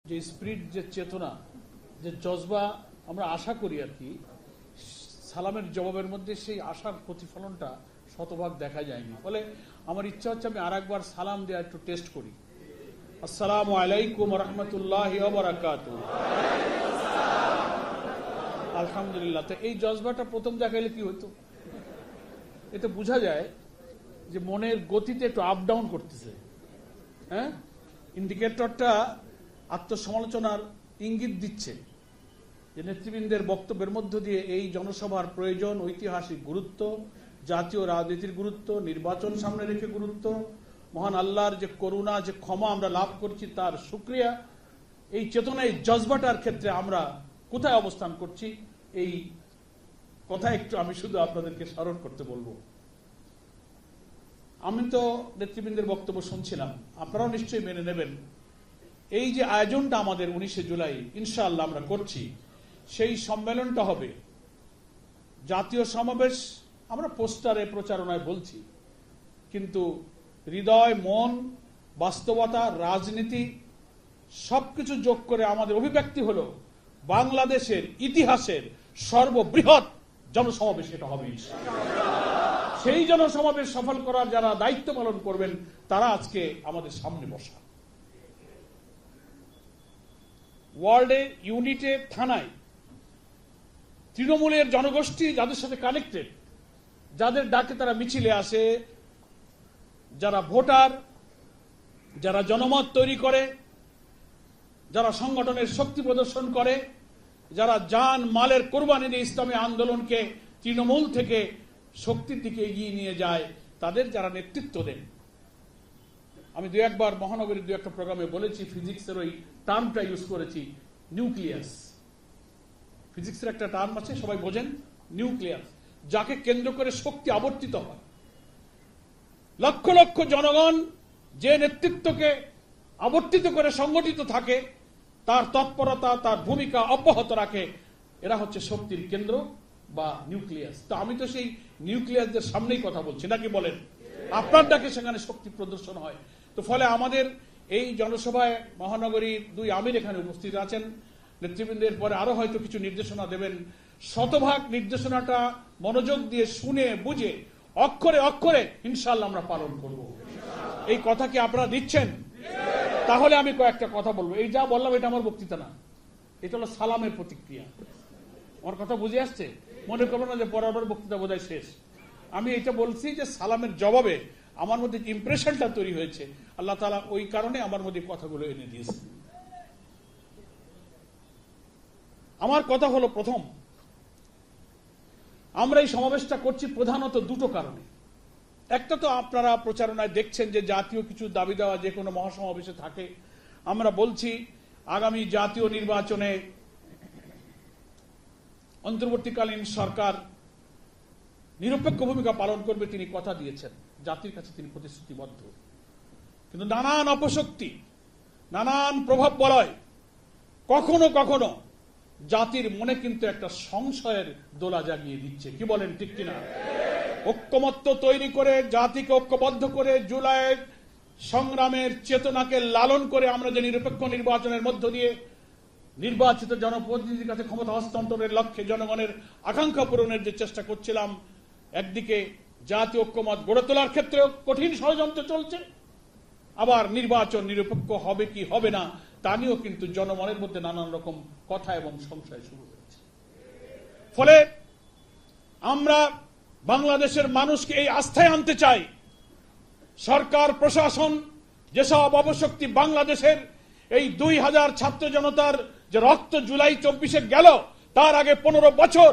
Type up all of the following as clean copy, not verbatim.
যে স্পিরিট, যে চেতনা, যে জজবা আমরা আশা করি আর কি, সালামের জবাবের মধ্যে সেই আশার প্রতিফলনটা শতভাগ দেখা যায়নি। ফলে আমার ইচ্ছা হচ্ছে আমি আর একবার সালাম দিয়ে একটু টেস্ট করি। আসসালামু আলাইকুম রহমতুল্লাহি ওয়া বারাকাতুহু। আলহামদুলিল্লাহ। তো এই জজবাটা প্রথম দেখাইলে কি হতো? এতে বোঝা যায় যে মনের গতিতে একটু আপ ডাউন করতেছে। হ্যাঁ, ইন্ডিকেটরটা আত্মসমালোচনার ইঙ্গিত দিচ্ছে যে নেতৃবৃন্দের বক্তব্যের মধ্য দিয়ে এই জনসভার প্রয়োজন, ঐতিহাসিক গুরুত্ব, জাতীয় রাজনীতির গুরুত্ব, নির্বাচন সামনে রেখে গুরুত্ব, মহান আল্লাহর যে করুণা, যে ক্ষমা আমরা লাভ করছি তার শুকরিয়া, এই চেতনায় জজবাটার ক্ষেত্রে আমরা কোথায় অবস্থান করছি, এই কথা একটু আমি শুধু আপনাদেরকে স্মরণ করতে বলবো। আমি তো নেতৃবৃন্দের বক্তব্য শুনছিলাম, আপনারাও নিশ্চয়ই মেনে নেবেন এই যে আয়োজনটা আমাদের 19শে জুলাই ইনশাআল্লাহ আমরা করছি, সেই সম্মেলনটা হবে জাতীয় সমাবেশ। আমরা পোস্টারে প্রচারণায় বলছি, কিন্তু হৃদয়, মন, বাস্তবতা, রাজনীতি সবকিছু যোগ করে আমাদের অভিব্যক্তি হলো বাংলাদেশের ইতিহাসের সর্ববৃহৎ জনসমাবেশ এটা হবে। সেই জনসমাবেশ সফল করার যারা দায়িত্ব পালন করবেন তারা আজকে আমাদের সামনে বসা। ওয়ার্ল্ডে, ইউনিটে, থানায় তৃণমূলের জনগোষ্ঠী যাদের সাথে কানেক্টেড, যাদের ডাকে তারা মিছিলে আসে, যারা ভোটার, যারা জনমত তৈরি করে, যারা সংগঠনের শক্তি প্রদর্শন করে, যারা জান মালের কোরবানি দিয়ে ইসলামী আন্দোলনকে তৃণমূল থেকে শক্তির দিকে এগিয়ে নিয়ে যায়, তাদের যারা নেতৃত্ব দেন। আমি দু একবার মহানগরীর দু একটা প্রোগ্রামে বলেছি, ফিজিক্সের ওই টার্মটা ইউজ করেছি, নিউক্লিয়াস। ফিজিক্সের একটা টার্ম আছে, সবাই বোঝেন, নিউক্লিয়াস, যাকে কেন্দ্র করে শক্তি আবর্তিত হয়। লক্ষ লক্ষ জনগণ যে নেতৃত্বকে আবর্তিত করে সংগঠিত থাকে, তার তৎপরতা, তার ভূমিকা অব্যাহত রাখে, এরা হচ্ছে শক্তির কেন্দ্র বা নিউক্লিয়াস। তো আমি তো সেই নিউক্লিয়াসদের সামনেই কথা বলছি, নাকি বলেন? আপনার ডাকে সেখানে শক্তি প্রদর্শন হয়। তো ফলে আমাদের এই জনসভায় মহানগরীর দুই আমির এখানে উপস্থিত আছেন, নেতৃবৃন্দের পরে আরো হয়তো কিছু নির্দেশনা দেবেন। শতভাগ নির্দেশনাটা মনোযোগ দিয়ে শুনে বুঝে অক্ষরে অক্ষরে ইনশাআল্লাহ আমরা পালন করব। এই কথা কি আপনারা দিচ্ছেন? তাহলে আমি কয়েকটা কথা বলবো। এই যা বললাম এটা আমার বক্তৃতা না, এটা হলো সালামের প্রতিক্রিয়া। আমার কথা বুঝে আসছে? মনে করবো না যে পরের বক্তৃতা বোধহয় শেষ। আমি এটা বলছি যে সালামের জবাবে আমার মধ্যে ইমপ্রেশনটা তৈরি হয়েছে, আল্লাহ তাআলা ওই কারণে আমার মধ্যে কথাগুলো এনে দিয়েছে। আমার কথা হলো, প্রথম, আমরা এই সমাবেশটা করছি প্রধানত দুটো কারণে। একটা তো আপনারা প্রচারণায় দেখছেন যে জাতীয় কিছু দাবি দেওয়া যে কোনো মহাসমাবেশে থাকে। আমরা বলছি আগামী জাতীয় নির্বাচনে অন্তর্বর্তীকালীন সরকার নিরপেক্ষ ভূমিকা পালন করবে, তিনি কথা দিয়েছেন, জাতির কাছে তিনি প্রতিশ্রুতিবদ্ধ। কিন্তু নানান অপশক্তি, নানান প্রভাব বলয় কখনো কখনো জাতির মনে কিন্তু একটা সংশয়ের দোলা জাগিয়ে দিচ্ছে। কি বলেন, ঠিক কিনা? ঐক্যমত্য তৈরি করে, জাতিকে ঐক্যবদ্ধ করে, জুলাইয়ের সংগ্রামের চেতনাকে লালন করে আমরা যে নিরপেক্ষ নির্বাচনের মধ্য দিয়ে নির্বাচিত জনপ্রতিনিধির কাছে ক্ষমতা হস্তান্তরের লক্ষ্যে জনগণের আকাঙ্ক্ষা পূরণের যে চেষ্টা করছিলাম, একদিকে জাতীয় ঐক্যমত গড়ে তোলার ক্ষেত্রেও কঠিন ষড়যন্ত্র চলছে, আবার নির্বাচন নিরপেক্ষ হবে কি হবে না তা নিয়েও কিন্তু জনমনের মধ্যে নানান রকম কথা এবং সংশয় শুরু হয়েছে। ফলে আমরা বাংলাদেশের মানুষকে এই আস্থায় আনতে চাই, সরকার প্রশাসন যেসব অপশক্তি বাংলাদেশের এই 2000 ছাত্র জনতার যে রক্ত জুলাই 24-এ গেল, তার আগে 15 বছর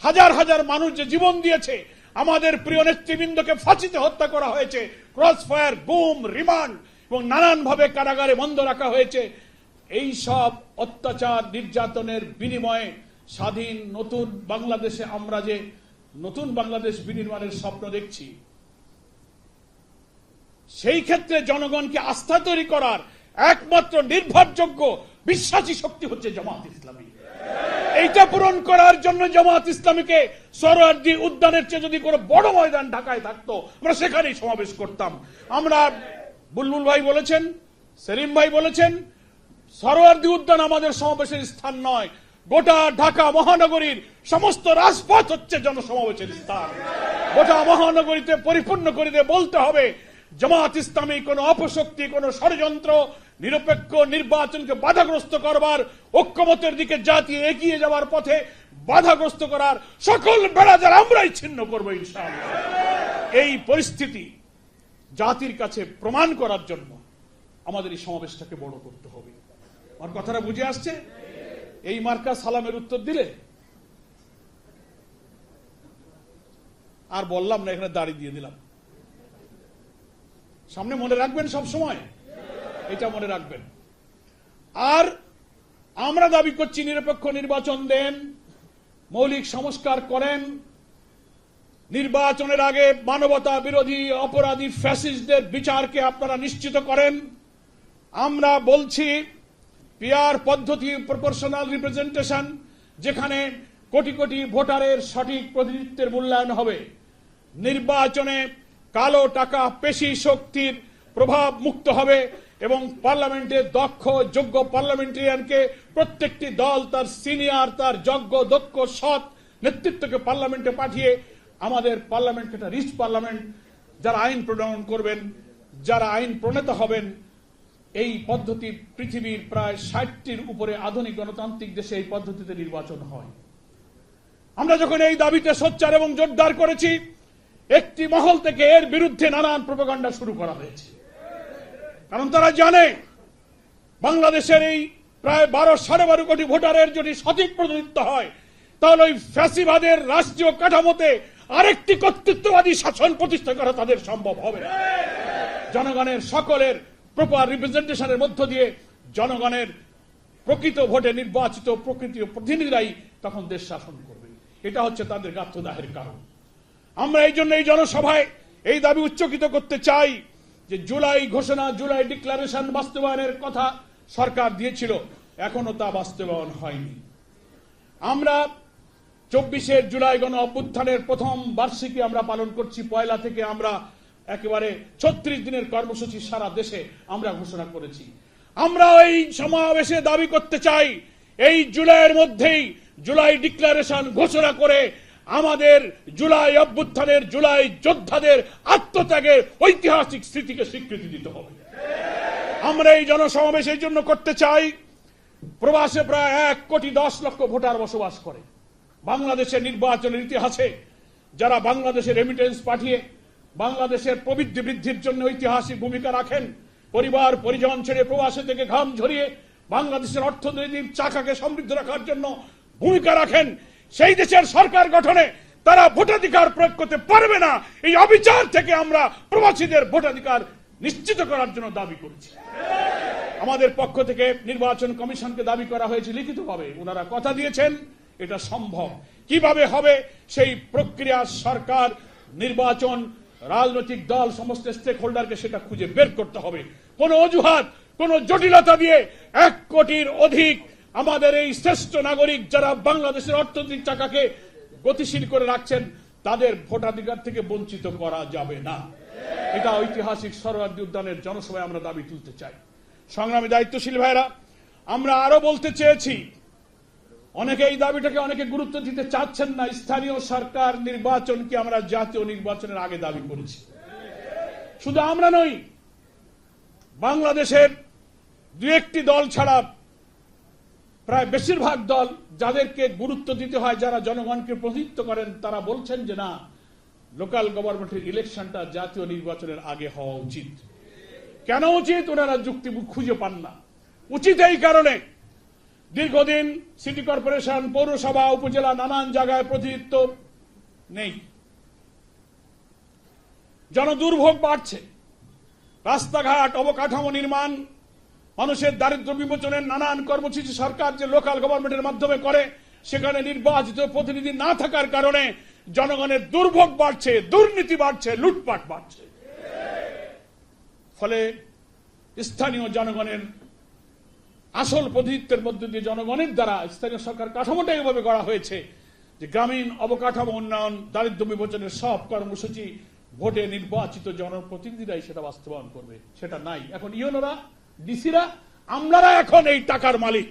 হাজার হাজার মানুষ যে জীবন দিয়েছে, আমাদের প্রিয় নেতৃবৃন্দকে ফাঁসিতে হত্যা করা হয়েছে, ক্রস ফায়ার, গুম, রিমান্ড এবং নানান ভাবে কারাগারে বন্ধ রাখা হয়েছে। এই সব অত্যাচার নির্যাতনের বিনিময়ে স্বাধীন নতুন বাংলাদেশে আমরা যে নতুন বাংলাদেশ বিনির্মাণের স্বপ্ন দেখছি, সেই ক্ষেত্রে জনগণকে আস্থা তৈরি করার একমাত্র নির্ভরযোগ্য বিশ্বাসী শক্তি হচ্ছে জামাত ইসলামী। এইটা পূরণ করার জন্য জামাত ইসলামীকে সোহরাওয়ার্দী উদ্যানের চেয়ে যদি কোনো বড় ময়দান ঢাকায় থাকতো, আমরা সেখানেই সমাবেশ করতাম। আমরা বুলবুল ভাই বলেছেন, সেলিম ভাই বলেছেন, সরোয়ার্দী উদ্যান আমাদের সমাবেশের স্থান নয়, গোটা ঢাকা মহানগরীর সমস্ত রাজপথ হচ্ছে জনসমাবেশের স্থান। গোটা মহানগরীতে পরিপূর্ণ করে দিয়ে বলতে হবে, জামাত ইসলামী কোন অপশক্তি, কোন ষড়যন্ত্র, নিরপেক্ষ নির্বাচনকে বাধাগ্রস্ত করবার, ঐক্যমতের দিকে জাতি এগিয়ে যাওয়ার পথে বাধাগ্রস্ত করার সকল বেড়াজাল আমরাই ছিন্ন করবো ইনশাআল্লাহ। এই পরিস্থিতি জাতির কাছে প্রমাণ করার জন্য আমাদের এই সমাবেশটাকে বড় করতে হবে। আমার কথাটা বুঝে আসছে? এই মার্কা সালামের উত্তর দিলে আর বললাম না, এখানে দাড়ি দিয়ে দিলাম। সামনে মনে রাখবেন, সব সময় এটা মনে রাখবেন। আর আমরা দাবি করছি নিরপেক্ষ নির্বাচন দেন, মৌলিক সংস্কার করেন, নির্বাচনের আগে মানবতা বিরোধী অপরাধী ফ্যাসিস্টদের বিচারকে আপনারা নিশ্চিত করেন। আমরা বলছি পিআর পদ্ধতি, প্রপোর্শনাল রিপ্রেজেন্টেশন, যেখানে কোটি কোটি ভোটারের সঠিক প্রতিনিধিত্বের মূল্যায়ন হবে। নির্বাচনে কালো টাকা, পেশি শক্তির প্রভাব মুক্ত হবে এবং পার্লামেন্টে দক্ষ যোগ্য পার্লামেন্টারিয়ানকে প্রত্যেকটি দল তার সিনিয়র, তার যোগ্য দক্ষ সৎ নেতৃত্বকে পার্লামেন্টে পাঠিয়ে আমাদের পার্লামেন্টকে একটা রিচ পার্লামেন্ট, যারা আইন প্রণয়ন করবেন, যারা আইন প্রণেতা হবেন। এই পদ্ধতি পৃথিবীর প্রায় 60টির উপরে আধুনিক গণতান্ত্রিক দেশে এই পদ্ধতিতে নির্বাচন হয়। আমরা যখন এই দাবিতে সোচ্চার এবং জোরদার করেছি, একটি মহল থেকে এর বিরুদ্ধে নানান প্রোপাগান্ডা শুরু করা হয়েছে। কারণ তারা জানে বাংলাদেশের এই প্রায় 12-12.5 কোটি ভোটারের যদি সঠিক প্রতিনিধিত্ব হয়, তাহলে ওই ফ্যাসিবাদের রাষ্ট্রীয় কাঠামোতে আরেকটি কর্তৃত্ববাদী শাসন প্রতিষ্ঠা করা তাদের সম্ভব হবে না। জনগণের সকলের প্রপার রিপ্রেজেন্টেশনের মধ্য দিয়ে জনগণের প্রকৃত ভোটে নির্বাচিত প্রকৃত প্রতিনিধিরাই তখন দেশ শাসন করবে। এটা হচ্ছে তাদের গাত্রদাহের কারণ। আমরা এই জন্য এই জনসভায় এই দাবি উচ্চকিত করতে চাই যে জুলাই ঘোষণা, জুলাই ডিক্লারেশন বাস্তবায়নের কথা সরকার দিয়েছিল, এখনো তা বাস্তবায়ন হয়নি। আমরা 24 জুলাই গণ অভ্যুত্থানের প্রথম বার্ষিকী আমরা পালন করছি। পয়লা থেকে আমরা একেবারে 36 দিনের কর্মসূচি সারা দেশে আমরা ঘোষণা করেছি। আমরা এই সমাবেশে দাবি করতে চাই, এই জুলাইয়ের মধ্যেই জুলাই ডিক্লারেশন ঘোষণা করে আমাদের জুলাই অভ্যুত্থানের, জুলাই যোদ্ধাদের আত্মত্যাগের ঐতিহাসিক স্মৃতিকে স্বীকৃতি দিতে হবে। আমরা এই জনসমাবেশ এই জন্য করতে চাই, প্রবাসে প্রায় 1,10,00,000 ভোটার বসবাস করে। বাংলাদেশের নির্বাচনের ইতিহাসে যারা বাংলাদেশের রেমিটেন্স পাঠিয়ে বাংলাদেশের প্রবৃদ্ধি বৃদ্ধির জন্য ঐতিহাসিক ভূমিকা রাখেন, পরিবার পরিজন ছেড়ে প্রবাসে থেকে ঘাম ঝরিয়ে বাংলাদেশের অর্থনৈতিক চাকাকে সমৃদ্ধ রাখার জন্য ভূমিকা রাখেন, সেই দেশের সরকার গঠনে তারা ভোটাধিকার প্রয়োগ করতে পারবে না। এই অবিচার থেকে আমরা প্রবাসীদের ভোটাধিকার নিশ্চিত করার জন্য দাবি করছি। আমাদের পক্ষ থেকে নির্বাচন কমিশনকে দাবি করা হয়েছে লিখিতভাবে, ওনারা কথা দিয়েছেন এটা সম্ভব। কিভাবে হবে সেই প্রক্রিয়া সরকার, নির্বাচন, রাজনৈতিক দল, সমস্ত স্টেক হোল্ডারকে সেটা খুঁজে বের করতে হবে। কোন অজুহাত, কোন জটিলতা দিয়ে 1 কোটির অধিক আমাদের এই শ্রেষ্ঠ নাগরিক যারা বাংলাদেশের অর্থনৈতিক চাকাকে গতিশীল করে রাখছেন, তাদের ভোটাধিকার থেকে বঞ্চিত করা যাবে না। এটা ঐতিহাসিক সরোয়ার্দী উদ্যানের জনসভায় আমরা দাবি তুলতে চাই। সংগ্রামী দায়িত্বশীল ভাইরা, আমরা আরো বলতে চেয়েছি, অনেকে এই দাবিটাকে অনেকে গুরুত্ব দিতে চাচ্ছেন না। স্থানীয় সরকার নির্বাচনকে আমরা জাতীয় নির্বাচনের আগে দাবি করেছি। শুধু আমরা নই, বাংলাদেশের 2-1টি দল ছাড়া প্রায় বেশিরভাগ দল যাদেরকে গুরুত্ব দিতে হয়, যারা জনগণকে প্রতিনিধিত্ব করেন, তারা বলছেন যে না, লোকাল গভর্নমেন্টের ইলেকশনটা জাতীয় নির্বাচনের আগে হওয়া উচিত। কেন উচিত? ওনারা যুক্তি খুঁজে পান না। উচিত এই কারণে, দীর্ঘদিন সিটি কর্পোরেশন, পৌরসভা, উপজেলা নানান জায়গায় প্রতিনিধিত্ব নেই। জনদুর্ভোগ বাড়ছে, রাস্তাঘাট, অবকাঠামো নির্মাণ, মানুষের দারিদ্র্য বিমোচনের নানান কর্মসূচি সরকার যে লোকাল গভর্নমেন্টের মাধ্যমে করে, সেখানে নির্বাচিত প্রতিনিধি না থাকার কারণে জনগণের দুর্ভোগ বাড়ছে, দুর্নীতি বাড়ছে, লুটপাট বাড়ছে। ফলে স্থানীয় জনগণের আসল প্রতিনিধিত্বের মধ্য দিয়ে জনগণের দ্বারা স্থানীয় সরকার কাঠামোটা এভাবে গড়া হয়েছে যে গ্রামীণ অবকাঠামো উন্নয়ন, দারিদ্র্য বিমোচনের সব কর্মসূচি ভোটে নির্বাচিত জনপ্রতিনিধিরাই সেটা বাস্তবায়ন করবে, সেটা নাই। এখন ইউনোরা, ডিসিরা আমরা এখন এই টাকার মালিক।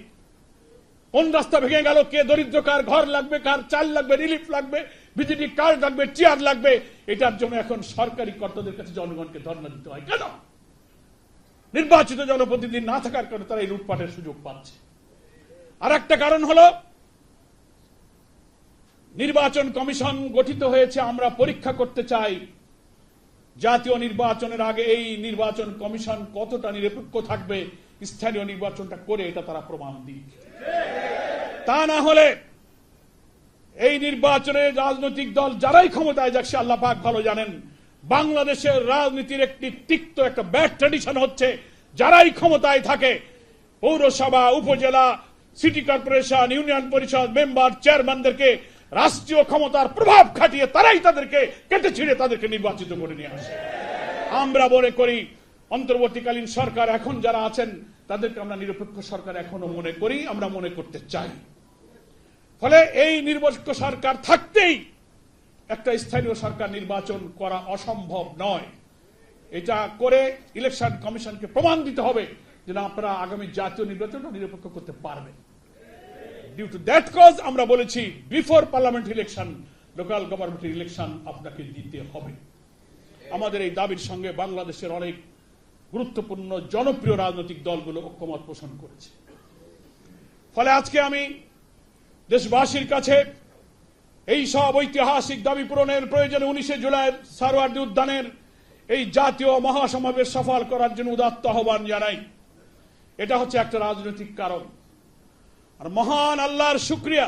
কোন রাস্তা ভেঙে গেল, কে দরিদ্র, কার ঘর লাগবে, কার চাল লাগবে, রিলিফ লাগবে, ভিজিটি কার্ড লাগবে, চেয়ার লাগবে, এটার জন্য এখন সরকারি কর্তাদের কাছে জনগণকে ধর্ণা দিতে হয়। কেন? নির্বাচিত জনপ্রতিনিধি না থাকার কারণে তারা এই লুটপাটের সুযোগ পাচ্ছে। আর একটা কারণ হলো নির্বাচন কমিশন গঠিত হয়েছে, আমরা পরীক্ষা করতে চাই জাতীয় নির্বাচনের আগে এই নির্বাচন কমিশন কতটা নিরপেক্ষ থাকবে, স্থানীয় নির্বাচনটা করে এটা তারা প্রমাণ দিক। তা না হলে এই নির্বাচনে রাজনৈতিক দল যারাই ক্ষমতায় যাচ্ছে, আল্লাহ পাক ভালো জানেন, বাংলাদেশের রাজনীতির একটি তিক্ত একটা ব্যাড ট্র্যাডিশন হচ্ছে, যারাই ক্ষমতায় থাকে পৌরসভা, উপজেলা, সিটি কর্পোরেশন, ইউনিয়ন পরিষদ মেম্বার, চেয়ারম্যানদেরকে রাষ্ট্রীয় ক্ষমতার প্রভাব খাটিয়ে তারাই তাদেরকে কেটে ছিঁড়ে তাদেরকে নির্বাচিত করে নিয়ে আসে। আমরা মনে করি অন্তর্বর্তীকালীন সরকার এখন যারা আছেন তাদেরকে আমরা নিরপেক্ষ সরকার এখনো মনে করি, আমরা মনে করতে চাই। ফলে এই নিরপেক্ষ সরকার থাকতেই একটা স্থানীয় সরকার নির্বাচন করা অসম্ভব নয়। এটা করে ইলেকশন কমিশনকে প্রমাণ দিতে হবে যে আপনারা আগামী জাতীয় নির্বাচন নিরপেক্ষ করতে পারবেন। ডিউ টু দ্যাট কজ আমরা বলেছি before parliament election local government election আপনাকে দিতে হবে। আমাদের এই দাবির সঙ্গে বাংলাদেশের অনেক গুরুত্বপূর্ণ জনপ্রিয় রাজনৈতিক দলগুলো ঐক্যমত পোষণ করেছে। ফলে আজকে আমি দেশবাসীর কাছে এই সব ঐতিহাসিক দাবি পূরণের প্রয়োজনে 19 জুলাই সারওয়ার্দী উদ্যানের এই জাতীয় মহাসমাবেশ সফল করার জন্য উদাত্ত আহ্বান জানাই। এটা হচ্ছে একটা রাজনৈতিক কারণ। আর মহান আল্লাহর শুকরিয়া,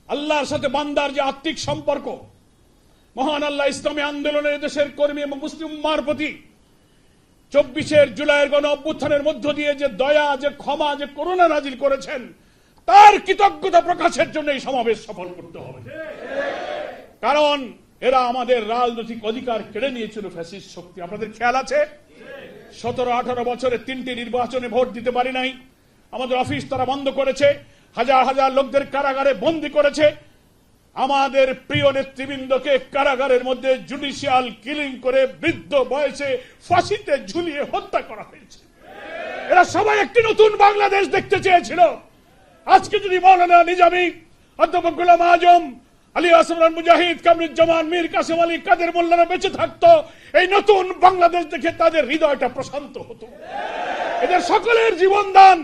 আল্লাহর সাথে বান্দার যে আত্মিক সম্পর্ক, মহান আল্লাহ ইসলামী আন্দোলনের দেশের কর্মী এবং মুসলিম উম্মার প্রতি 24 জুলাইয়ের গণ অভ্যুত্থানের মধ্য দিয়ে যে দয়া, যে ক্ষমা, যে করুণা নাজিল করেছেন, তার কৃতজ্ঞতা প্রকাশের জন্য এই সমাবেশ সফল করতে হবে। কারণ এরা আমাদের রাজনৈতিক অধিকার কেড়ে নিয়েছিল ফ্যাসিস্ট শক্তি। আপনাদের খেয়াল আছে 17-18 বছরে 3টি নির্বাচনে ভোট দিতে পারি নাই, আমাদের অফিস তারা বন্ধ করেছে, হাজার হাজার লোকদের কারাগারে বন্দী করেছে, আমাদের প্রিয় নেতৃবৃন্দকে কারাগারের মধ্যে জুডিশিয়াল কিলিং করে বৃদ্ধ বয়সে ফাঁসিতে ঝুলিয়ে হত্যা করা হয়েছে। এরা সবাই একটি নতুন বাংলাদেশ দেখতে চেয়েছিল। আজকে যদি মাওলানা নিজামী, অধ্যাপক গোলাম আজম, আলী আসমান মুজাহিদ, কামরুজ্জামান, মীর কাসেম আলী, কাদের মোল্লারা বেঁচে থাকতো, এই নতুন বাংলাদেশ দেখে তাদের হৃদয়টা প্রশান্ত হতো। এদের সকলের জীবনদান,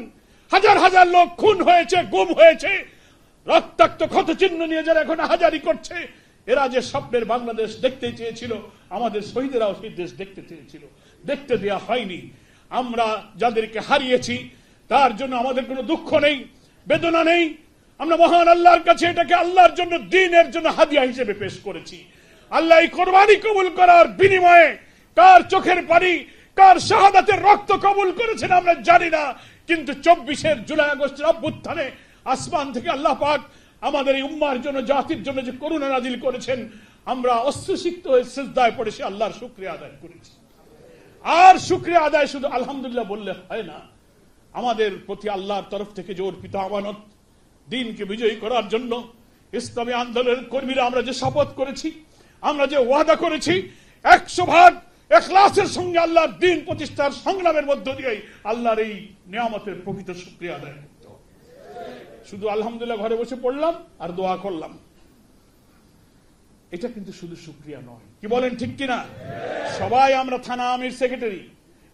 হাজার হাজার লোক খুন হয়েছে, গুম হয়েছে, রক্তাক্ত ক্ষতচিহ্ন নিয়ে যারা এখন হাজারি করছে, এরা যে স্বপ্নের বাংলাদেশ দেখতে চেয়েছিল, আমাদের শহীদেরাও সেই দেশ দেখতে চেয়েছিল, দেখতে দেয়া হয়নি। আমরা যাদেরকে হারিয়েছি তার জন্য আমাদের কোনো দুঃখ নেই, বেদনা নেই। আমরা মহান আল্লাহর কাছে এটাকে আল্লাহর জন্য, দ্বীনের জন্য হাদিয়া হিসেবে পেশ করেছি। আল্লাহ এই কোরবানি কবুল করার বিনিময়ে কার চোখের পানি, কার শাহাদাতের রক্ত কবুল করেছেন আমরা জানি না, কিন্তু 24 জুলাই আগস্টের অভ্যুত্থানে আসমান থেকে আল্লাহ পাক আমাদের এই উম্মার জন্য, জাতির জন্য যে করুণা নাজিল করেছেন, আমরা অশ্রুসিক্ত হয়ে সিজদায় পড়ে সে আল্লাহর শুকরিয়া আদায় করেছি। আর শুকরিয়া আদায় শুধু আলহামদুলিল্লাহ বললে হয় না, আমাদের প্রতি আল্লাহর তরফ থেকে যে অর্পিত আমানত, দ্বীনকে বিজয়ী করার জন্য ইসলামী আন্দোলনের কর্মীরা আমরা যে শপথ করেছি, আমরা যে ওয়াদা করেছি, 100% ইখলাসের সঙ্গে আল্লাহর দ্বীন প্রতিষ্ঠার সংগ্রামের মধ্য দিয়ে আল্লাহর এই নিয়ামতের প্রকৃত শুকরিয়া আদায় করতে হবে। শুধু আলহামদুলিল্লাহ ঘরে বসে পড়লাম আর দোয়া করলাম, এটা কিন্তু শুধু শুকরিয়া নয়। কি বলেন, ঠিক কিনা? সবাই আমরা থানা আমির, সেক্রেটারি,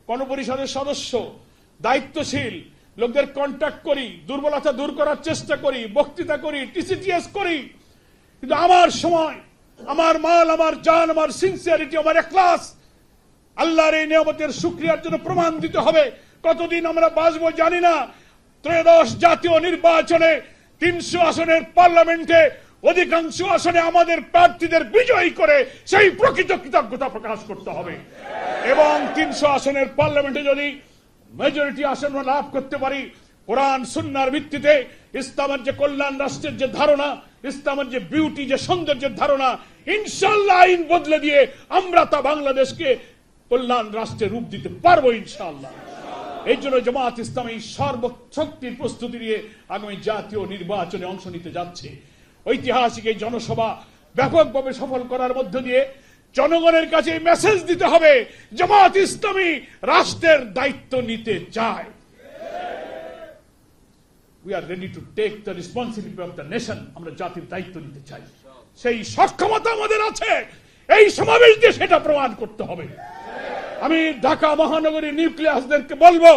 গণপরিষদের সদস্য, দায়িত্বশীল লোকদের কন্ট্যাক্ট করি, দুর্বলতা দূর করার চেষ্টা করি, বক্তৃতা করি, টিসিটিএস করি, কিন্তু আমার সময়, আমার মাল, আমার জান, আমার সিনসিয়ারিটি, আমার ইখলাস আল্লাহর এই নিয়ামতের শুকরিয়ার জন্য প্রমাণ দিতে হবে। কতদিন আমরা বাঁচবো জানি না। 13 জাতীয় নির্বাচনে 300 আসনের পার্লামেন্টে অধিকাংশ আসনে আমাদের প্রার্থীদের বিজয়ী করে সেই প্রকৃত কৃতজ্ঞতা প্রকাশ করতে হবে। এবং 300 আসনের পার্লামেন্টে যদি মেজরিটি আসন লাভ করতে পারি, কোরআন সুন্নাহর ভিত্তিতে ইসলামের যে কল্যাণ রাষ্ট্রের যে ধারণা, ইসলামের যে বিউটি, যে সৌন্দর্যের ধারণা, ইনশাআল্লাহ আইন বদলে দিয়ে আমরা তা বাংলাদেশকে কল্যাণ রাষ্ট্রে রূপ দিতে পারবো ইনশাআল্লাহ। এই জন্য জামাত ইসলামী সর্বশক্তির প্রস্তুতি নিয়ে আগামী জাতীয় নির্বাচনে অংশ নিতে যাচ্ছে। ঐতিহাসিক এই জনসভা ব্যাপকভাবে সফল করার মধ্য দিয়ে জনগণের কাছে মেসেজ দিতে হবে, জামাত ইসলামী রাষ্ট্রের দায়িত্ব নিতে চায়। We are ready to take the responsibility of the nation. আমরা জাতির দায়িত্ব নিতে চাই, সেই সক্ষমতা আমাদের আছে। এই সমাবেশ দিয়ে সেটা প্রমাণ করতে হবে। আমি ঢাকা মহানগরী নিউক্লিয়াসদেরকে বলবো,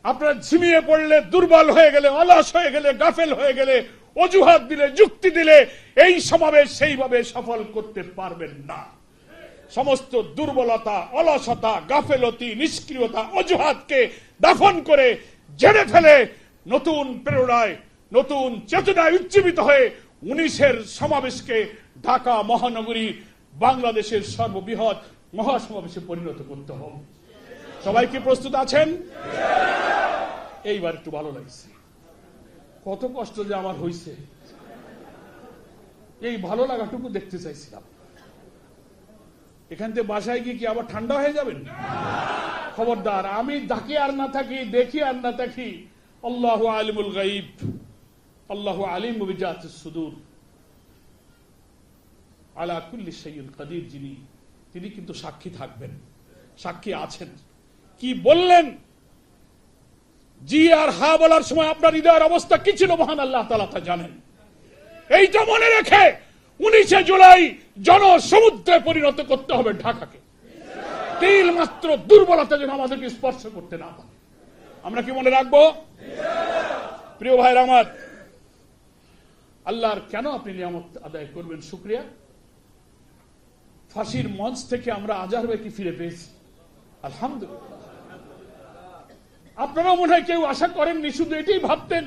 আপনারা ঝিমিয়ে পড়লে, দুর্বল হয়ে গেলে, অলস হয়ে গেলে, গাফেল হয়ে গেলে, অজুহাত দিলে, যুক্তি দিলে এই সমাবেশ সেইভাবে সফল করতে পারবেন না। সমস্ত দুর্বলতা, অলসতা, গাফেলতি, নিষ্ক্রিয়তা, অজুহাতকে দাফন করে জেনে ফেলে নতুন প্রেরণায়, নতুন চেতনায় উজ্জীবিত হয়ে 19-এর সমাবেশকে ঢাকা মহানগরী বাংলাদেশের সর্ববৃহৎ মহাসমাবেশে পরিণত করতে হবে। সবাই কি প্রস্তুত আছেন? এইবার একটু ভালো লাগছে। কত কষ্ট যে আমার হয়েছে, এই ভালো লাগাটুকু দেখতে চাইছিলাম। এখান থেকে বাসায় গিয়ে কি আবার ঠান্ডা হয়ে যাবেন? খবরদার, আমি ডাকি আর না থাকি, দেখি আর না থাকি, আল্লাহু আলিমুল গায়ব, আল্লাহু আলিমু বিজাতিস সুদূর, আলা কুল্লি শাইইন কাদির, তিনি কিন্তু সাক্ষী থাকবেন, সাক্ষী আছেন। কি বললেন, জি আর হা বলার সময় আপনার হৃদয়ের অবস্থা কি ছিল মহান আল্লাহ তাআলা তা জানেন। এইটা মনে রেখে 19শে জুলাই জনসমুদ্রে পরিণত করতে হবে ঢাকাকে। তিল মাত্র দুর্বলতা যেন আমাদেরকে স্পর্শ করতে না পারে। আমরা কি মনে রাখবো? প্রিয় ভাইরা আমার, আল্লাহর কেন আপনি নিয়ামত আদায় করবেন শুকরিয়া? ফাঁসির মঞ্চ থেকে আমরা আজহার ভাইকে ফিরে পেয়েছি, আলহামদুলিল্লাহ। আপনারাও মনে হয় কেউ আশা করেননি, শুধু এটাই ভাবতেন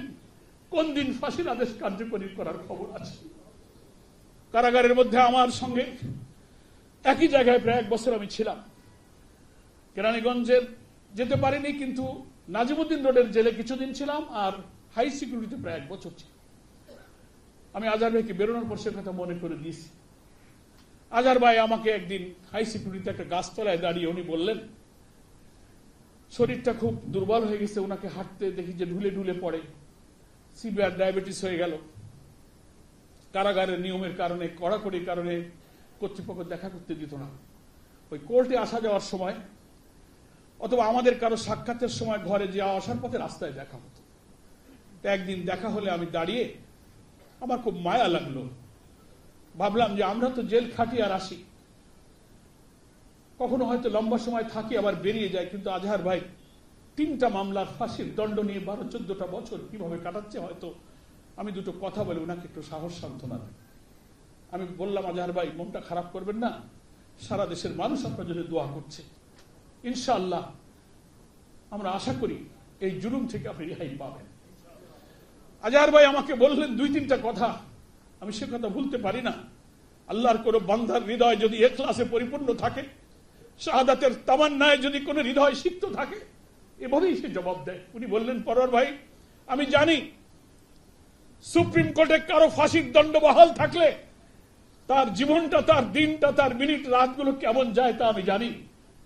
কোন দিন ফাঁসির আদেশ কার্যকরী করার খবর আছে। কারাগারের মধ্যে আমার সঙ্গে একই জায়গায় প্রায় 1 বছর আমি ছিলাম। কেরানীগঞ্জের যেতে পারিনি, কিন্তু নাজিমুদ্দিন রোডের জেলে কিছুদিন ছিলাম, আর হাই সিকিউরিটিতে প্রায় 1 বছর ছিল। আমি আজহার ভাইকে বেরোনোর পর সে কথা মনে করে দিয়েছি। আজহার ভাই আমাকে একদিন হাই সিকিউরিটিতে একটা গাছতলায় দাঁড়িয়ে উনি বললেন, শরীরটা খুব দুর্বল হয়ে গেছে, ওনাকে হাঁটতে দেখি যে ঢুলে ঢুলে পড়ে, সিভিয়ার ডায়াবেটিস হয়ে গেল। কারাগারের নিয়মের কারণে, কড়াকড়ির কারণে কর্তৃপক্ষ দেখা করতে দিত না। ওই কোর্টে আসা যাওয়ার সময় অথবা আমাদের কারো সাক্ষাতের সময় ঘরে যাওয়া আসার পথে রাস্তায় দেখা হতো। একদিন দেখা হলে আমি দাঁড়িয়ে, আমার খুব মায়া লাগলো। ভাবলাম যে আমরা তো জেল খাটি আর আসি, কখনো হয়তো লম্বা সময় থাকি আবার বেরিয়ে যায়, কিন্তু আজহার ভাই 3টা মামলার ফাঁসির দণ্ড নিয়ে 12-14টা বছর কিভাবে কাটাচ্ছে, হয়তো আমি দুটো কথা বলে ওনাকে একটু সাহস সান্ত্বনা দেয়। আমি বললাম, আজহার ভাই মনটা খারাপ করবেন না, সারা দেশের মানুষ আপনার জন্য দোয়া করছে, ইনশাআল্লাহ আমরা আশা করি এই জুলুম থেকে আপনি রেহাই পাবেন। আজহার ভাই আমাকে বললেন 2-3টা কথা, আমি সে কথা ভুলতে পারি না। আল্লাহর কোন বান্দার হৃদয় যদি ইখলাসে পরিপূর্ণ থাকে, শাহাদাতের তামান্নায় যদি কোন হৃদয় সিক্ত থাকে, এভাবেই সে জবাব দেয়। উনি বললেন, পরওয়ার ভাই, আমি জানি সুপ্রিম কোর্টে কারো ফাঁসির দণ্ড বহাল থাকলে তার জীবনটা, তার দিনটা, তার মিনিট, রাতগুলো কেমন যায় তা আমি জানি,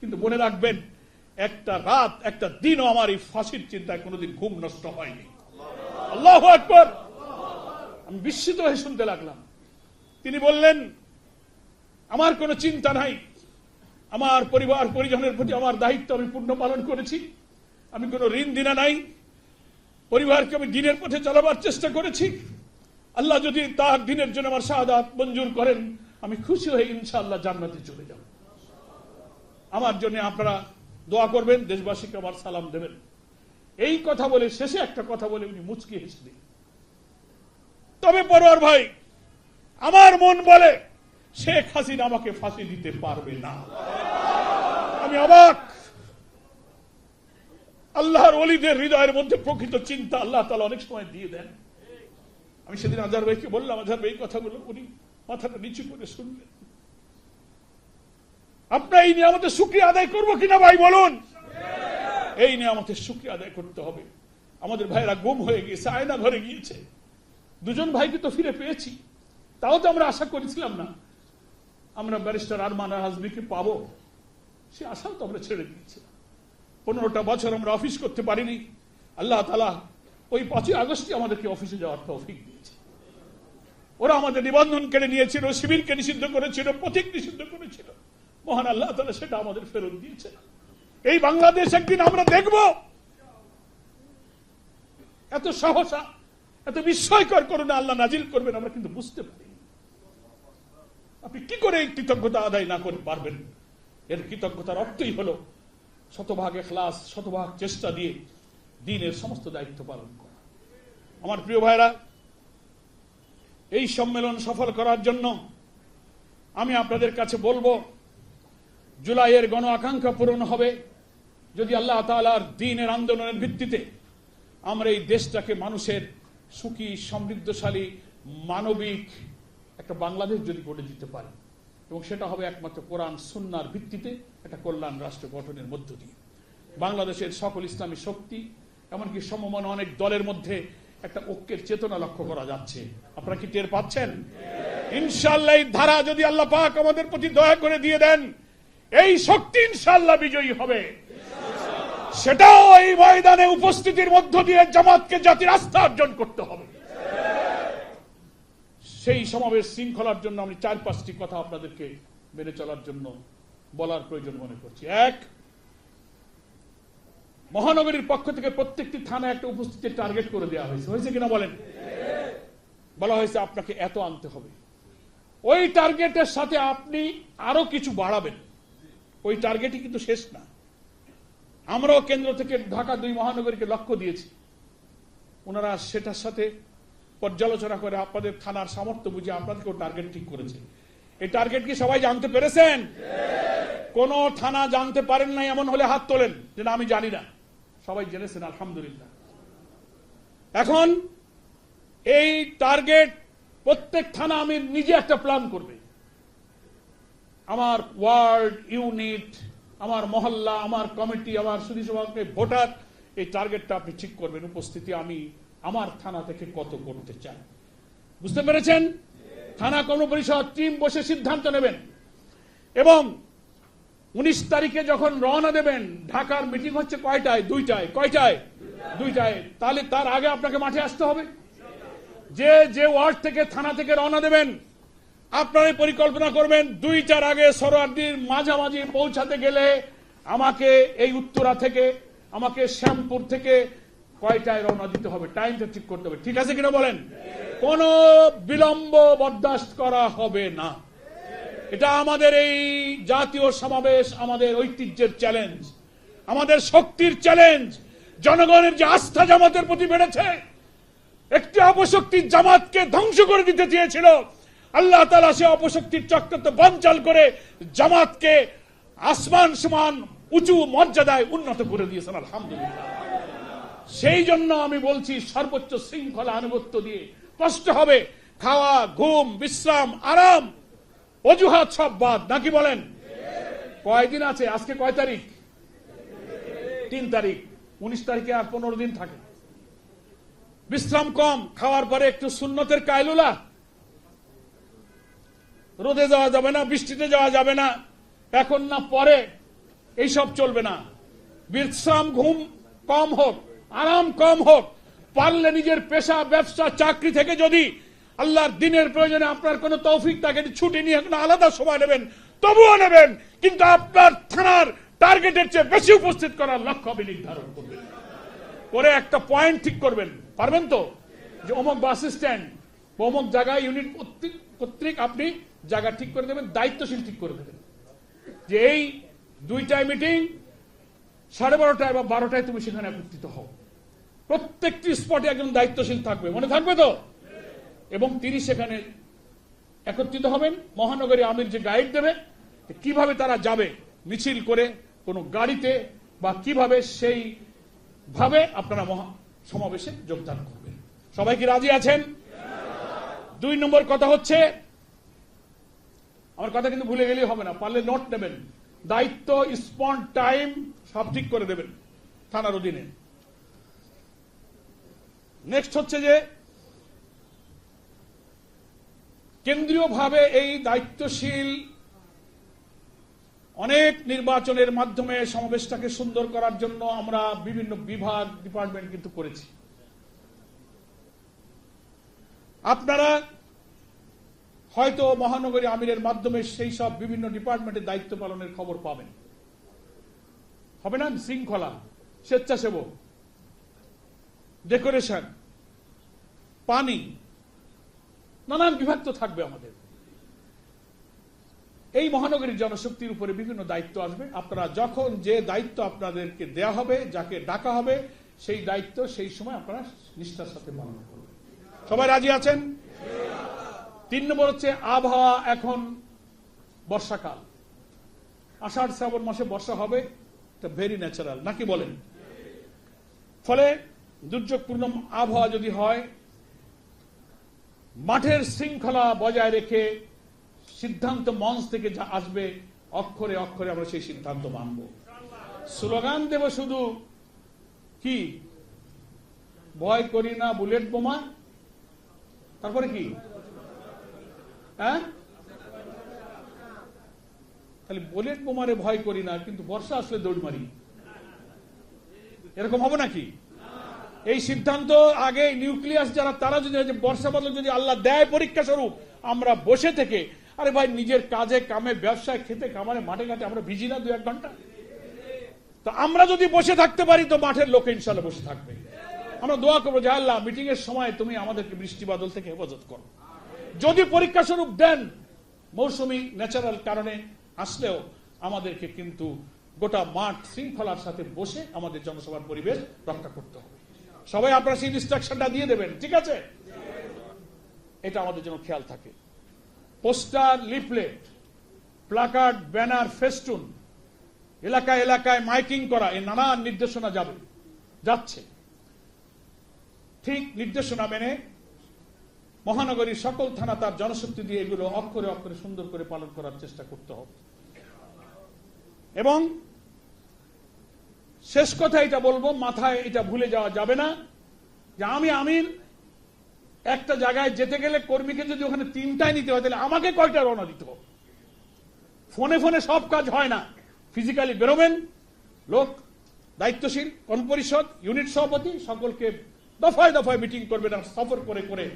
কিন্তু মনে রাখবেন একটা রাত, একটা দিনও আমার এই ফাঁসির চিন্তায় কোনোদিন ঘুম নষ্ট হয়নি। আল্লাহু আকবার। আমি বিস্মিত হয়ে শুনতে লাগলাম। তিনি বললেন, আমার কোনো চিন্তা নাই, আমার পরিবার পরিজনের প্রতি আমার দায়িত্ব আমি পূর্ণ পালন করেছি, আমি কোনো ঋণ দিনা নাই, পরিবারকে আমি দিনের পথে চালাবার চেষ্টা করেছি। আল্লাহ যদি তার দিনের জন্য আমার শাহাদাত মঞ্জুর করেন, আমি খুশি হয়ে ইনশাআল্লাহ জান্নাতে চলে যাব। আমার জন্য আপনারা দোয়া করবেন, দেশবাসীকে আমার সালাম দেবেন। এই কথা বলে শেষে একটা কথা বলে উনি মুচকি হেসে দিলেন। তবে পরওয়ার ভাই, আমার মন বলে শেখ হাসিনা আমাকে ফাঁসি দিতে পারবে না। আমি অবাক। আল্লাহর ওলিদের হৃদয়ের মধ্যে প্রকৃত চিন্তা আল্লাহ তাআলা অনেক সময় দিয়ে দেন। আমি সেদিন আজহার ভাইকে বললাম, আজহার ভাই এই কথাগুলো, উনি মাথাটা নিচু করে শুনলেন। আপনার এই নিয়ামতের শুকরিয়া আদায় করবো কিনা ভাই বলুন? এই নিয়ামতের শুকরিয়া আদায় করতে হবে। আমাদের ভাইরা গুম হয়ে গিয়েছে, আয়না ঘরে গিয়েছে। 2জন ভাইকে তো ফিরে পেয়েছি, তাও তো আমরা আশা করেছিলাম না আমরা ব্যারিস্টার আরমান হাজমিকে পাবো, সে আশাও তো আমরা ছেড়ে দিয়েছিলাম। 15টা বছর আমরা অফিস করতে পারিনি, আল্লাহ তাআলা ওই 5ই আগস্টই আমাদেরকে অফিসে যাওয়ার তৌফিক দিয়েছে। ওরা আমাদের নিবন্ধন কেড়ে নিয়েছিল, শিবিরকে নিষিদ্ধ করেছিল, প্রতীক নিষিদ্ধ করেছিল, মহান আল্লাহ তাআলা সেটা আমাদের ফেরত দিয়েছে। এই বাংলাদেশ একদিন আমরা দেখব। এত সহসা, এত বিস্ময়কর করুণা আল্লাহ নাজিল করবেন আমরা কিন্তু বুঝতে পারি। আপনি কি করে এই কৃতজ্ঞতা আদায় না করে পারবেন? এর কৃতজ্ঞতার অর্থই হলো শতভাগ ইখলাস, শতভাগ চেষ্টা দিয়ে দ্বীনের সমস্ত দায়িত্ব পালন করা। আমার প্রিয় ভাইরা, এই সম্মেলন সফল করার জন্য আমি আপনাদের কাছে বলবো, জুলাইয়ের গণ আকাঙ্ক্ষা পূরণ হবে যদি আল্লাহ তাআলার দ্বীনের আন্দোলনের ভিত্তিতে আমরা এই দেশটাকে মানুষের সুখী, সমৃদ্ধশালী, মানবিক একটা বাংলাদেশ যদি গড়ে দিতে পারি, এবং সেটা হবে একমাত্র কোরআন সুন্নাহর ভিত্তিতে একটা কল্যাণ রাষ্ট্র গঠনের মধ্য দিয়ে। বাংলাদেশের সকল ইসলামী শক্তি, এমনকি সমমন অনেক দলের মধ্যে একটা ঐক্যের চেতনা লক্ষ্য করা যাচ্ছে। আপনারা কি টের পাচ্ছেন? ইনশাআল্লাহ এই ধারা যদি আল্লাহ পাক আমাদের প্রতি দয়া করে দিয়ে দেন, এই শক্তি ইনশাআল্লাহ বিজয়ী হবে। সেটাও এই ময়দানে উপস্থিতির মধ্য দিয়ে জামাতকে জাতির আস্থা অর্জন করতে হবে। সেই সমাবেশ শৃঙ্খলার জন্য আমি 4-5টি কথা আপনাদেরকে মেনে চলার জন্য বলার প্রয়োজন মনে করছি। এক, মহানগরীর পক্ষ থেকে প্রত্যেকটি থানায় একটা উপস্থিতির টার্গেট করে দেওয়া হয়েছে। হয়েছে কিনা বলেন? বলা হয়েছে আপনাকে এত আনতে হবে। ওই টার্গেটের সাথে আপনি আরো কিছু বাড়াবেন। ওই টার্গেটই কিন্তু শেষ না। আমরাও কেন্দ্র থেকে ঢাকা 2 মহানগরীকে লক্ষ্য দিয়েছি। ওনারা সেটার সাথে পর্যালোচনা করে আপনাদের থানার সামর্থ্য বুঝে আপনাদেরকেও টার্গেট ঠিক করেছে। এই টার্গেট কি সবাই জানতে পেরেছেন? কোন থানা জানতে পারেন নাই এমন হলে হাত তোলেন যে না আমি জানি না। সবাই জেনেছেন, আলহামদুলিল্লাহ। এখন এই টার্গেট প্রত্যেক থানা আমি নিজে একটা প্ল্যান করবে। আমার ওয়ার্ড, ইউনিট, আমার মহল্লা, আমার কমিটি, আমার সুধী সভাকে ভোটার, এই টার্গেটটা আপনি ঠিক করবেন। উপস্থিতি আমি আমার থানা থেকে কত করতে চাই। বুঝতে পেরেছেন? থানা কর্মপরিষদ টিম বসে সিদ্ধান্ত নেবেন এবং 19 তারিখে যখন রওনা দেবেন, ঢাকার মিটিং হচ্ছে কয়টায়? 2টায়। কয়টায়? 2টায়। তাহলে তার আগে আপনাকে মাঠে আসতে হবে। যে যে ওয়ার্ড থেকে, থানা থেকে রওনা দেবেন, আপনারা পরিকল্পনা করবেন 2টার আগে সরোয়ার্দীর মাঝামাঝি পৌঁছাতে গেলে আমাকে এই উত্তরা থেকে, আমাকে শ্যামপুর থেকে কয়টায় রওনা দিতে হবে, টাইমটা ঠিক করতে হবে। ঠিক আছে কিনা বলেন? কোন বিলম্ব বরদাস্ত করা হবে না। এটা আমাদের এই জাতীয় সমাবেশ, আমাদের ঐতিহ্যের চ্যালেঞ্জ, আমাদের শক্তির চ্যালেঞ্জ। জনগণের যে আস্থা জামাতের প্রতি বেড়েছে, একটি অপশক্তি জামাতকে ধ্বংস করে দিতে চেয়েছিল, আল্লাহ তাআলা সে অপশক্তির চক্রান্ত বানচাল করে জামাতকে আসমান সমান উঁচু মর্যাদায় উন্নত করে দিয়েছেন, আলহামদুলিল্লাহ। সেই জন্য আমি বলছি সর্বোচ্চ শৃঙ্খলা আনুগত্য দিয়ে, কষ্ট হবে, খাওয়া, ঘুম, বিশ্রাম, আরাম, অজুহাত সব বাদ, নাকি বলেন? কয়দিন আছে? আজকে কয় তারিখ? 3 তারিখ। 19 তারিখে আর 15 দিন থাকে। বিশ্রাম কম, খাওয়ার পরে একটু সুন্নতের কায়লুলা। রোদে যাওয়া যাবে না, বৃষ্টিতে যাওয়া যাবে না, এখন না পরে, এইসব চলবে না। বিশ্রাম, ঘুম কম হোক, আরাম কম হোক। পারলে নিজের পেশা, ব্যবসা, চাকরি থেকে যদি আল্লাহর দ্বীনের প্রয়োজনে আপনার কোন তৌফিক থাকে, ছুটি নিয়ে কোনো আলাদা সময় নেবেন, তবুও নেবেন, কিন্তু আপনার থানার টার্গেটের চেয়ে বেশি উপস্থিত করার লক্ষ্য আপনি নির্ধারণ করবেন। করে একটা পয়েন্ট ঠিক করবেন। পারবেন তো? যে অমুক বাস স্ট্যান্ড, অমুক জায়গায় ইউনিট কর্তৃক আপনি জায়গা ঠিক করে দেবেন, দায়িত্বশীল ঠিক করে দেবেন যে এই 2টায় মিটিং, 12:30টায় বা 12টায় তুমি সেখানে একত্রিত হও। প্রত্যেকটি স্পটে একজন দায়িত্বশীল থাকবে, মনে থাকবে তো? এবং তিনি সেখানে একত্রিত হবেন। মহানগরী আমির যে গাইড দেবে কিভাবে তারা যাবে, মিছিল করে, কোন গাড়িতে, বা কিভাবে, সেই ভাবে আপনারা সমাবেশে যোগদান করবেন। সবাই কি রাজি আছেন? 2 নম্বর কথা হচ্ছে, আমার কথা কিন্তু ভুলে গেলেই হবে না, পারলে নোট নেবেন। দায়িত্ব, স্পট, টাইম সব ঠিক করে দেবেন থানার অধীনে। নেক্সট হচ্ছে যে কেন্দ্রীয়ভাবে এই দায়িত্বশীল অনেক নির্বাচনের মাধ্যমে সমাবেশটাকে সুন্দর করার জন্য আমরা বিভিন্ন বিভাগ, ডিপার্টমেন্ট কিন্তু করেছি। আপনারা হয়তো মহানগরী আমিরের মাধ্যমে সেই সব বিভিন্ন ডিপার্টমেন্টের দায়িত্ব পালনের খবর পাবেন। হবে না? শৃঙ্খলা, স্বেচ্ছাসেবক, ডেকোরেশন, পানি, নানান বিভাগ তো থাকবে আমাদের। এই মহানগরীর জনশক্তির উপরে বিভিন্ন দায়িত্ব আসবে। আপনারা যখন যে দায়িত্ব আপনাদেরকে দেয়া হবে, যাকে ডাকা হবে, সেই দায়িত্ব সেই সময় আপনারা নিষ্ঠার সাথে পালন করবেন। সবাই রাজি আছেন? 3 নম্বর হচ্ছে আবহাওয়া। এখন বর্ষাকাল, আষাঢ় শ্রাবণ মাসে বর্ষা হবে, এটা ভেরি ন্যাচারাল, নাকি বলেন? ফলে দুর্যোগপূর্ণ আবহাওয়া যদি হয়, মাঠের শৃঙ্খলা বজায় রেখে সিদ্ধান্ত মঞ্চ থেকে যা আসবে, অক্ষরে অক্ষরে আমরা সেই সিদ্ধান্ত মানব। স্লোগান দেব শুধু কি, ভয় করি না বুলেট বোমা, তারপরে কি? হ্যাঁ, তাহলে বুলেট বোমারে ভয় করি না, কিন্তু বর্ষা আসলে দৌড় মারি, এরকম হবে নাকি? এই সিদ্ধান্ত আগে নিউক্লিয়াস যারা, তারা যদি বর্ষা বদল যদি আল্লাহ দেয় পরীক্ষা স্বরূপ, আমরা বসে থেকে, আরে ভাই নিজের কাজে কামে ব্যবসায় খেতে কামারে মাঠে ঘাটে আমরা ভিজি না 2-1 ঘন্টা? তো আমরা যদি বসে থাকতে পারি, তো মাঠের লোক ইনশাল্লাহ বসে থাকবে। আমরা দোয়া করবো যে আল্লাহ মিটিং এর সময় তুমি আমাদেরকে বৃষ্টি বাদল থেকে হেফাজত করো। যদি পরীক্ষা স্বরূপ দেন, মৌসুমী ন্যাচারাল কারণে আসলেও আমাদেরকে কিন্তু গোটা মাঠ শৃঙ্খলার সাথে বসে আমাদের জনসভার পরিবেশ রক্ষা করতে হবে। সবাই আপনারা সেই ইনস্ট্রাকশনটা দিয়ে দেবেন, ঠিক আছে? এটা আমাদের জন্য খেয়াল থাকে। Poster, leaflet, placard, banner, festoon, এলাকায় এলাকায় মাইকিং করা, এই নানান নির্দেশনা যাচ্ছে। ঠিক নির্দেশনা মেনে মহানগরীর সকল থানা তার জনশক্তি দিয়ে এগুলো অক্ষরে অক্ষরে সুন্দর করে পালন করার চেষ্টা করতে হবে। এবং শেষ কথা এটা বলবো, মাথায় এটা ভুলে যাওয়া যাবে না যে আমি আমির একটা জায়গায় যেতে গেলে কর্মীকে যদি ওখানে 3টায় নিতে হয়, তাহলে আমাকে কয়টা রওনা দিতে হবে? ফোনে ফোনে সব কাজ হয় না। ফিজিক্যালি বেরোবেন, লোক দায়িত্বশীল, কর্মপরিষদ, ইউনিট সভাপতি সকলকে দফায় দফায় মিটিং করবেন। আর সফর করে করে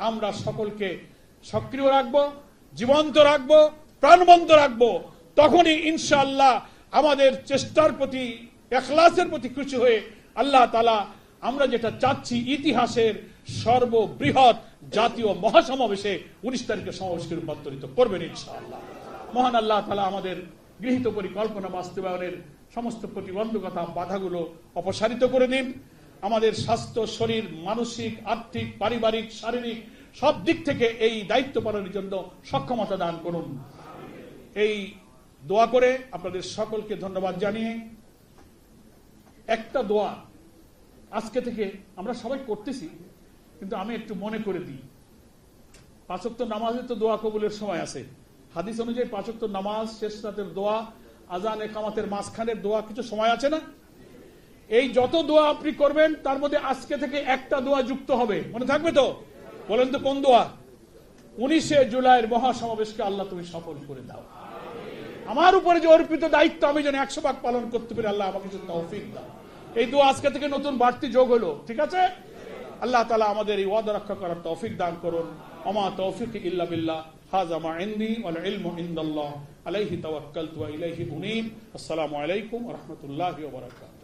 আমরা সকলকে সক্রিয় রাখবো, জীবন্ত রাখবো, প্রাণবন্ত রাখবো। তখনই ইনশাআল্লাহ আমাদের চেষ্টার প্রতি, ইখলাসের প্রতি খুশি হয়ে আল্লাহ তাআলা আমরা যেটা চাচ্ছি, ইতিহাসের সর্ববৃহৎ জাতীয় মহাসমাবেশে 19 তারিখে সমাবেশকে রূপান্তরিত করবেন ইনশাআল্লাহ। মহান আল্লাহ তাআলা আমাদের গৃহীত পরিকল্পনা বাস্তবায়নের সমস্ত প্রতিবন্ধকতা, বাধাগুলো অপসারিত করে দিন। আমাদের স্বাস্থ্য, শরীর, মানসিক, আর্থিক, পারিবারিক, শারীরিক সব দিক থেকে এই দায়িত্ব পালনের জন্য সক্ষমতা দান করুন। এই দোয়া করে আপনাদের সকলকে ধন্যবাদ জানিয়ে একটা দোয়া আজকে থেকে আমরা সবাই করতেছি, কিন্তু আমি একটু মনে করে দিই। 5 ওয়াক্ত নামাজের তো দোয়া কবুলের সময় আছে। হাদিস অনুযায়ী 5 ওয়াক্ত নামাজ, শেষ রাতের দোয়া, আজান একামাতের মাঝখানের দোয়া কিছু সময় আছে না? এই যত দোয়া আপনি করবেন তার মধ্যে আজকে থেকে একটা দোয়া যুক্ত হবে, মনে থাকবে তো? বলেন তো কোন দোয়া? 19শে জুলাইয়ের মহাসমাবেশকে আল্লাহ তুমি সফল করে দাও। আমার উপরে যে অর্পিত দায়িত্ব আমি যেন 100% পালন করতে পারি, আল্লাহ আমাকে তৌফিক দাও। এই দোয়া আজকে থেকে নতুন বাড়তি যোগ হলো, ঠিক আছে? আল্লাহ তাআলা আমাদের এই ওয়াদা রক্ষা করার তৌফিক দান করুন। ওমা তৌফিক ইল্লা বিল্লাহ, হাযা মা ইনদি ওয়াল ইলমু ইনদাল্লাহ, আলাইহি তাওয়াক্কালতু ওয়া ইলাইহি উনীব। আসসালামু আলাইকুম ওয়া রাহমাতুল্লাহি ওয়া বারাকাতুহু।